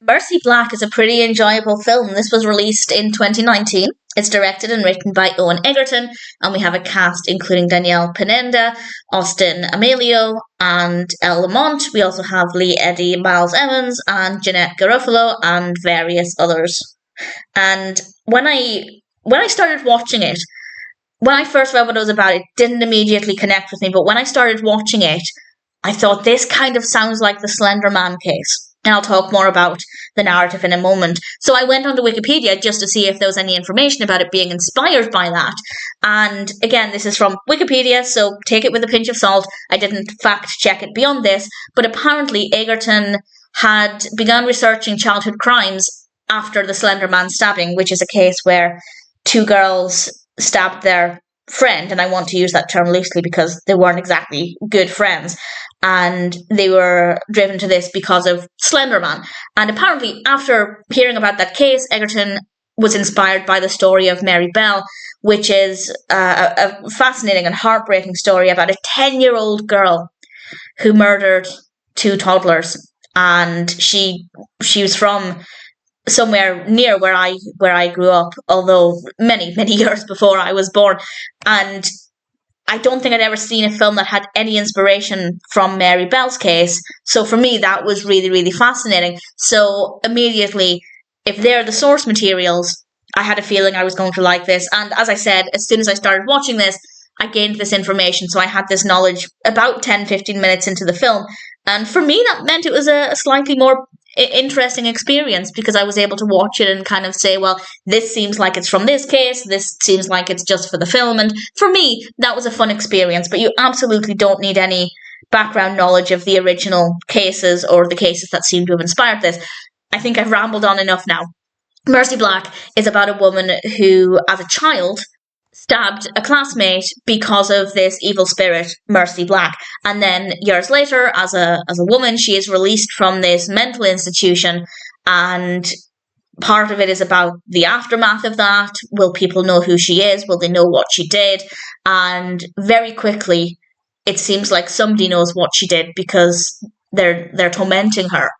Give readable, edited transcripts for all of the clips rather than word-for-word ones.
Mercy Black is a pretty enjoyable film. This was released in 2019. It's directed and written by Owen Egerton, and we have a cast including Daniella Pineda, Austin Amelio, and Elle LaMont. We also have Lee Eddy, Miles Emmons, and Jeanette Garofalo, and various others. And when I started watching it, when I first read what it was about, it didn't immediately connect with me. But when I started watching it, I thought this kind of sounds like the Slender Man case. And I'll talk more about the narrative in a moment. So I went onto Wikipedia just to see if there was any information about it being inspired by that. And again, this is from Wikipedia, so take it with a pinch of salt. I didn't fact check it beyond this, but apparently Egerton had begun researching childhood crimes after the Slender Man stabbing, which is a case where two girls stabbed their friend, and I want to use that term loosely because they weren't exactly good friends, and they were driven to this because of Slender Man. And apparently after hearing about that case, Egerton was inspired by the story of Mary Bell, which is a fascinating and heartbreaking story about a 10-year-old girl who murdered two toddlers, and she was from somewhere near where I grew up, although many years before I was born. And I don't think I'd ever seen a film that had any inspiration from Mary Bell's case. So for me, that was really, really fascinating. So immediately, if they're the source materials, I had a feeling I was going to like this. And as I said, as soon as I started watching this, I gained this information. So I had this knowledge about 10-15 minutes into the film. And for me, that meant it was a slightly more interesting experience, because I was able to watch it and kind of say, well, this seems like it's from this case, this seems like it's just for the film. And for me, that was a fun experience. But you absolutely don't need any background knowledge of the original cases or the cases that seem to have inspired this. I think I've rambled on enough now. Mercy Black is about a woman who, as a child, stabbed a classmate because of this evil spirit, Mercy Black. And then years later, as a woman, she is released from this mental institution, and part of it is about the aftermath of that. Will people know who she is? Will they know what she did? And very quickly, it seems like somebody knows what she did, because they're tormenting her.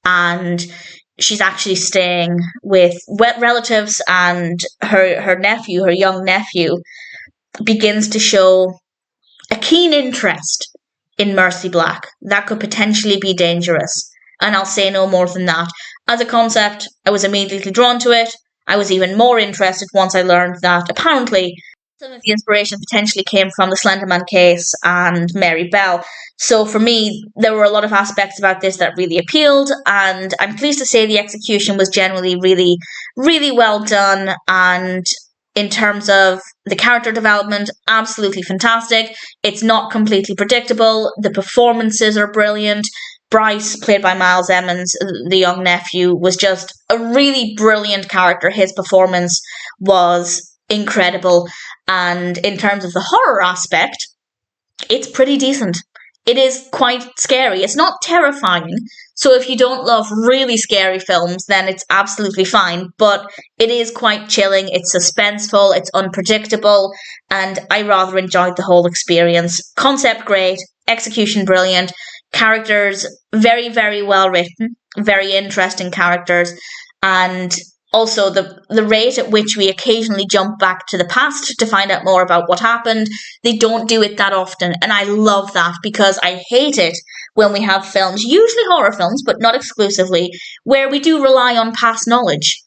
And she's actually staying with wet relatives, and her nephew, her young nephew, begins to show a keen interest in Mercy Black that could potentially be dangerous. And I'll say no more than that. As a concept, I was immediately drawn to it. I was even more interested once I learned that apparently some of the inspiration potentially came from the Slenderman case and Mary Bell. So for me, there were a lot of aspects about this that really appealed, and I'm pleased to say the execution was generally really, really well done. And in terms of the character development, absolutely fantastic. It's not completely predictable. The performances are brilliant. Bryce, played by Miles Emmons, the young nephew, was just a really brilliant character. His performance was incredible. And in terms of the horror aspect, it's pretty decent. It is quite scary. It's not terrifying. So if you don't love really scary films, then it's absolutely fine. But it is quite chilling. It's suspenseful. It's unpredictable. And I rather enjoyed the whole experience. Concept great. Execution brilliant. Characters very, very well written. Very interesting characters. And also, the rate at which we occasionally jump back to the past to find out more about what happened, they don't do it that often. And I love that, because I hate it when we have films, usually horror films, but not exclusively, where we do rely on past knowledge,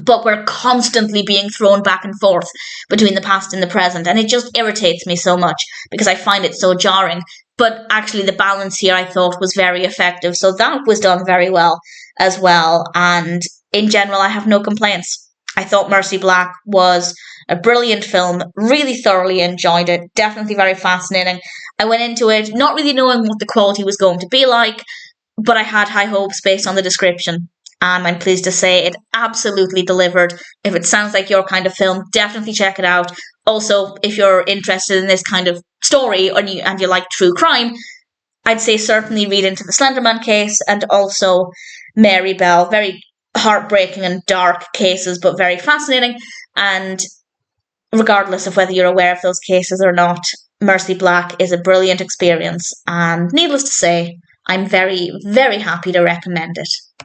but we're constantly being thrown back and forth between the past and the present. And it just irritates me so much, because I find it so jarring. But actually, the balance here, I thought, was very effective. So that was done very well as well. And in general, I have no complaints. I thought Mercy Black was a brilliant film, really thoroughly enjoyed it, definitely very fascinating. I went into it not really knowing what the quality was going to be like, but I had high hopes based on the description. And I'm pleased to say it absolutely delivered. If it sounds like your kind of film, definitely check it out. Also, if you're interested in this kind of story and you like true crime, I'd say certainly read into the Slenderman case, and also Mary Bell. Very heartbreaking and dark cases, but very fascinating. And regardless of whether you're aware of those cases or not, Mercy Black is a brilliant experience. And needless to say, I'm very, very happy to recommend it.